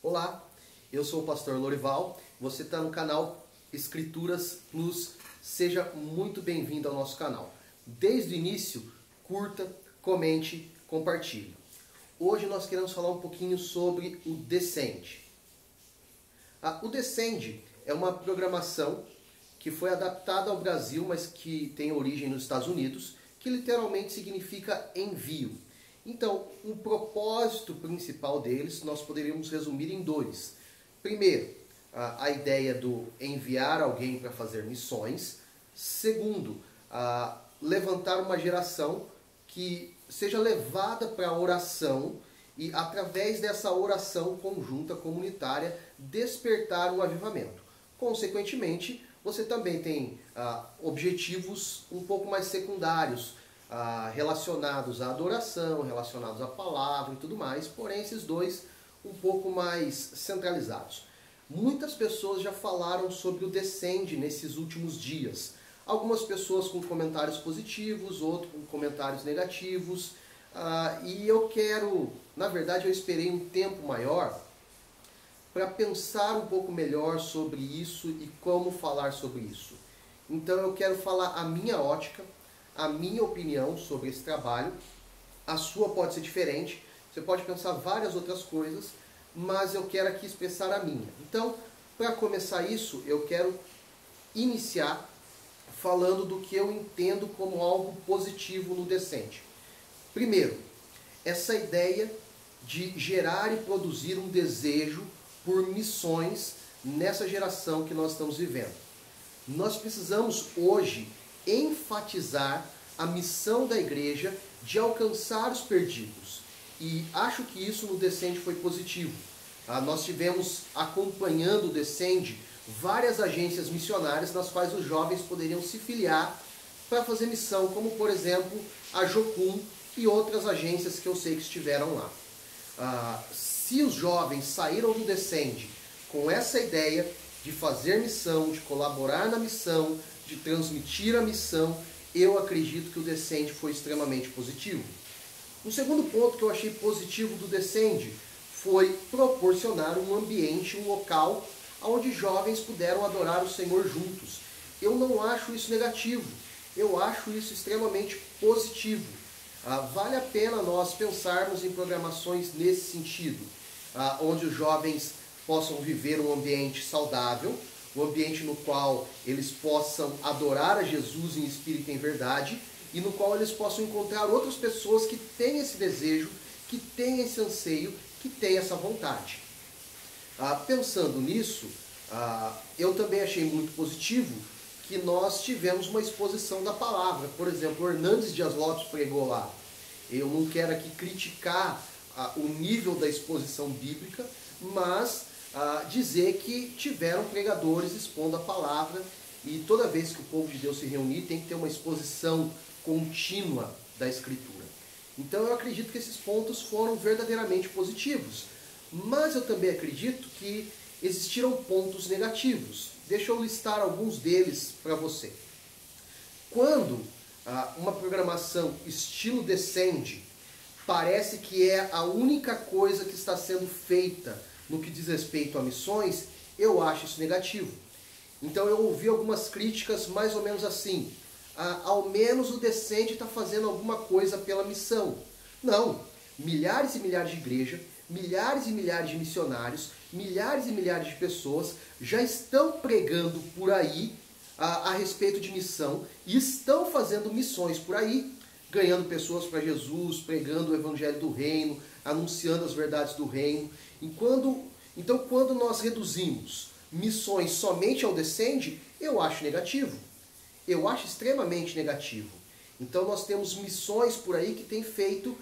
Olá, eu sou o pastor Lorival, você está no canal Escrituras Plus, seja muito bem-vindo ao nosso canal. Desde o início, curta, comente, compartilhe. Hoje nós queremos falar um pouquinho sobre o Descend. O Descend é uma programação que foi adaptada ao Brasil, mas que tem origem nos Estados Unidos, que literalmente significa envio. Então, o propósito principal deles nós poderíamos resumir em dois. Primeiro, a ideia do enviar alguém para fazer missões. Segundo, levantar uma geração que seja levada para a oração e, através dessa oração conjunta, comunitária, despertar um avivamento. Consequentemente, você também tem objetivos um pouco mais secundários, relacionados à adoração, relacionados à palavra e tudo mais, porém esses dois um pouco mais centralizados. Muitas pessoas já falaram sobre o Descend nesses últimos dias. Algumas pessoas com comentários positivos, outros com comentários negativos. E eu quero, na verdade eu esperei um tempo maior para pensar um pouco melhor sobre isso e como falar sobre isso. Então eu quero falar a minha ótica, a minha opinião sobre esse trabalho. A sua pode ser diferente, você pode pensar várias outras coisas, mas eu quero aqui expressar a minha. Então, para começar isso, eu quero iniciar falando do que eu entendo como algo positivo no Descend. Primeiro, essa ideia de gerar e produzir um desejo por missões nessa geração que nós estamos vivendo. Nós precisamos hoje enfatizar a missão da igreja de alcançar os perdidos. E acho que isso no Descend foi positivo. Nós tivemos, acompanhando o Descend, várias agências missionárias nas quais os jovens poderiam se filiar para fazer missão, como por exemplo a Jocum e outras agências que eu sei que estiveram lá. Se os jovens saíram do Descend com essa ideia de fazer missão, de colaborar na missão, de transmitir a missão, eu acredito que o Descend foi extremamente positivo. O segundo ponto que eu achei positivo do Descend foi proporcionar um ambiente, um local, onde jovens puderam adorar o Senhor juntos. Eu não acho isso negativo, eu acho isso extremamente positivo. Vale a pena nós pensarmos em programações nesse sentido, onde os jovens possam viver um ambiente saudável, um ambiente no qual eles possam adorar a Jesus em espírito e em verdade, e no qual eles possam encontrar outras pessoas que têm esse desejo, que têm esse anseio, que têm essa vontade. Pensando nisso, eu também achei muito positivo que nós tivemos uma exposição da palavra. Por exemplo, o Hernandes Dias Lopes pregou lá. Eu não quero aqui criticar o nível da exposição bíblica, mas dizer que tiveram pregadores expondo a palavra, e toda vez que o povo de Deus se reunir tem que ter uma exposição contínua da Escritura. Então eu acredito que esses pontos foram verdadeiramente positivos, mas eu também acredito que existiram pontos negativos. Deixa eu listar alguns deles para você. Quando uma programação estilo Descend parece que é a única coisa que está sendo feita no que diz respeito a missões, eu acho isso negativo. Então eu ouvi algumas críticas mais ou menos assim: ao menos o Descend está fazendo alguma coisa pela missão. Não, milhares e milhares de igrejas, milhares e milhares de missionários, milhares e milhares de pessoas já estão pregando por aí a respeito de missão e estão fazendo missões por aí, ganhando pessoas para Jesus, pregando o evangelho do reino, anunciando as verdades do reino. Então, quando nós reduzimos missões somente ao Descend, eu acho negativo. Eu acho extremamente negativo. Então, nós temos missões por aí que têm feito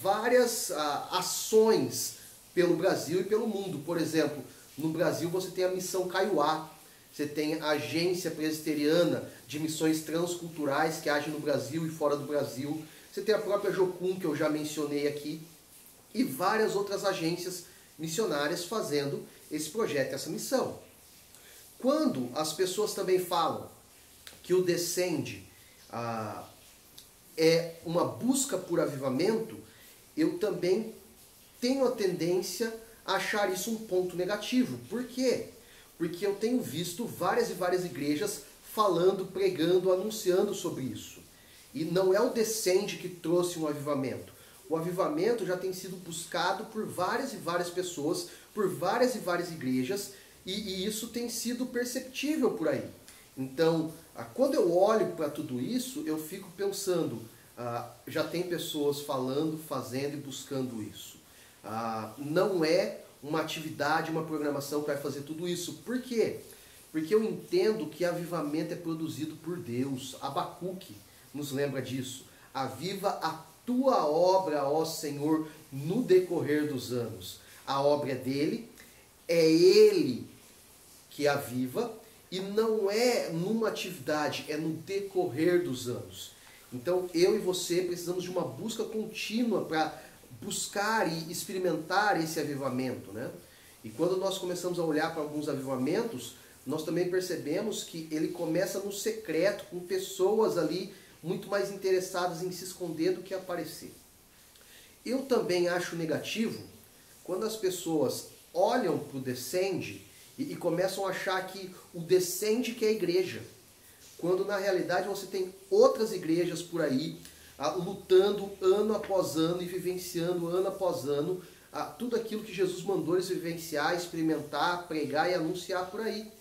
várias ações pelo Brasil e pelo mundo. Por exemplo, no Brasil você tem a Missão Kaiowá, você tem a Agência Presbiteriana de Missões Transculturais que age no Brasil e fora do Brasil. Você tem a própria Jocum, que eu já mencionei aqui, e várias outras agências missionárias fazendo esse projeto, essa missão. Quando as pessoas também falam que o Descend é uma busca por avivamento, eu também tenho a tendência achar isso um ponto negativo. Por quê? Porque eu tenho visto várias e várias igrejas falando, pregando, anunciando sobre isso. E não é o Descende que trouxe um avivamento. O avivamento já tem sido buscado por várias e várias pessoas, por várias e várias igrejas, e isso tem sido perceptível por aí. Então, quando eu olho para tudo isso, eu fico pensando, já tem pessoas falando, fazendo e buscando isso. Não é uma atividade, uma programação que vai fazer tudo isso. Por quê? Porque eu entendo que avivamento é produzido por Deus. Abacuque nos lembra disso. Aviva a tua obra, ó Senhor, no decorrer dos anos. A obra é dele, é ele que aviva, e não é numa atividade, é no decorrer dos anos. Então eu e você precisamos de uma busca contínua para buscar e experimentar esse avivamento, né? E quando nós começamos a olhar para alguns avivamentos, nós também percebemos que ele começa no secreto, com pessoas ali muito mais interessadas em se esconder do que aparecer. Eu também acho negativo quando as pessoas olham para o Descende e começam a achar que o Descende que é a igreja, quando na realidade você tem outras igrejas por aí lutando ano após ano e vivenciando ano após ano tudo aquilo que Jesus mandou eles vivenciar, experimentar, pregar e anunciar por aí.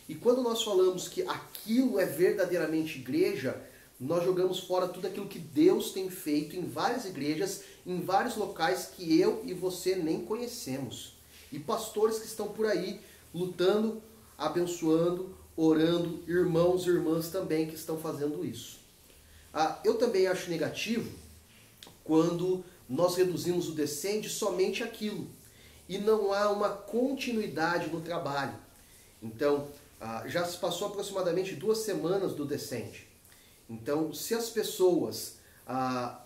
E quando nós falamos que aquilo é verdadeiramente igreja, nós jogamos fora tudo aquilo que Deus tem feito em várias igrejas, em vários locais que eu e você nem conhecemos. E pastores que estão por aí lutando, abençoando, orando, irmãos e irmãs também que estão fazendo isso. Eu também acho negativo quando nós reduzimos o Descende somente àquilo e não há uma continuidade no trabalho. Então, já se passou aproximadamente 2 semanas do Descende. Então, se as pessoas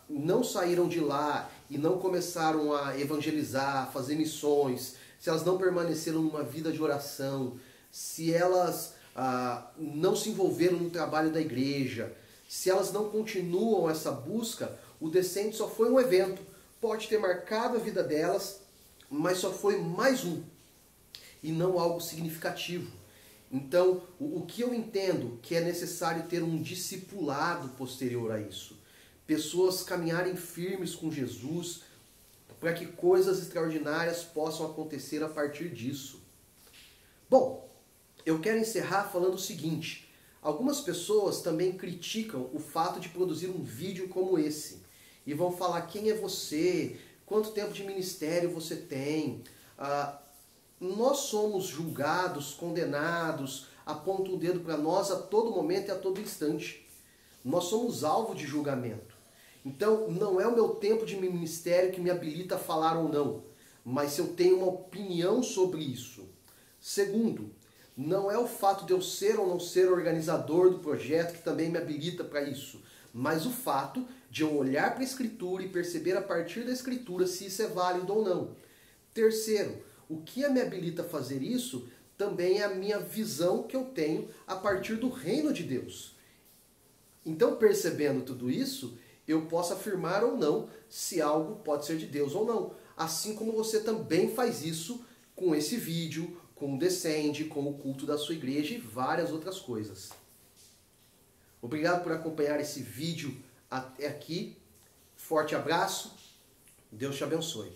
não saíram de lá e não começaram a evangelizar, a fazer missões, se elas não permaneceram numa vida de oração, se elas não se envolveram no trabalho da igreja, se elas não continuam essa busca, o Descende só foi um evento. Pode ter marcado a vida delas, mas só foi mais um e não algo significativo. Então, o que eu entendo que é necessário ter um discipulado posterior a isso. Pessoas caminharem firmes com Jesus para que coisas extraordinárias possam acontecer a partir disso. Bom, eu quero encerrar falando o seguinte. Algumas pessoas também criticam o fato de produzir um vídeo como esse. E vão falar quem é você, quanto tempo de ministério você tem. Nós somos julgados, condenados, apontam o dedo para nós a todo momento e a todo instante. Nós somos alvo de julgamento. Então, não é o meu tempo de ministério que me habilita a falar ou não, mas se eu tenho uma opinião sobre isso. Segundo, não é o fato de eu ser ou não ser organizador do projeto que também me habilita para isso, mas o fato de eu olhar para a Escritura e perceber a partir da Escritura se isso é válido ou não. Terceiro, o que me habilita a fazer isso também é a minha visão que eu tenho a partir do reino de Deus. Então, percebendo tudo isso, eu posso afirmar ou não se algo pode ser de Deus ou não. Assim como você também faz isso com esse vídeo, com o Descende, com o culto da sua igreja e várias outras coisas. Obrigado por acompanhar esse vídeo até aqui. Forte abraço. Deus te abençoe.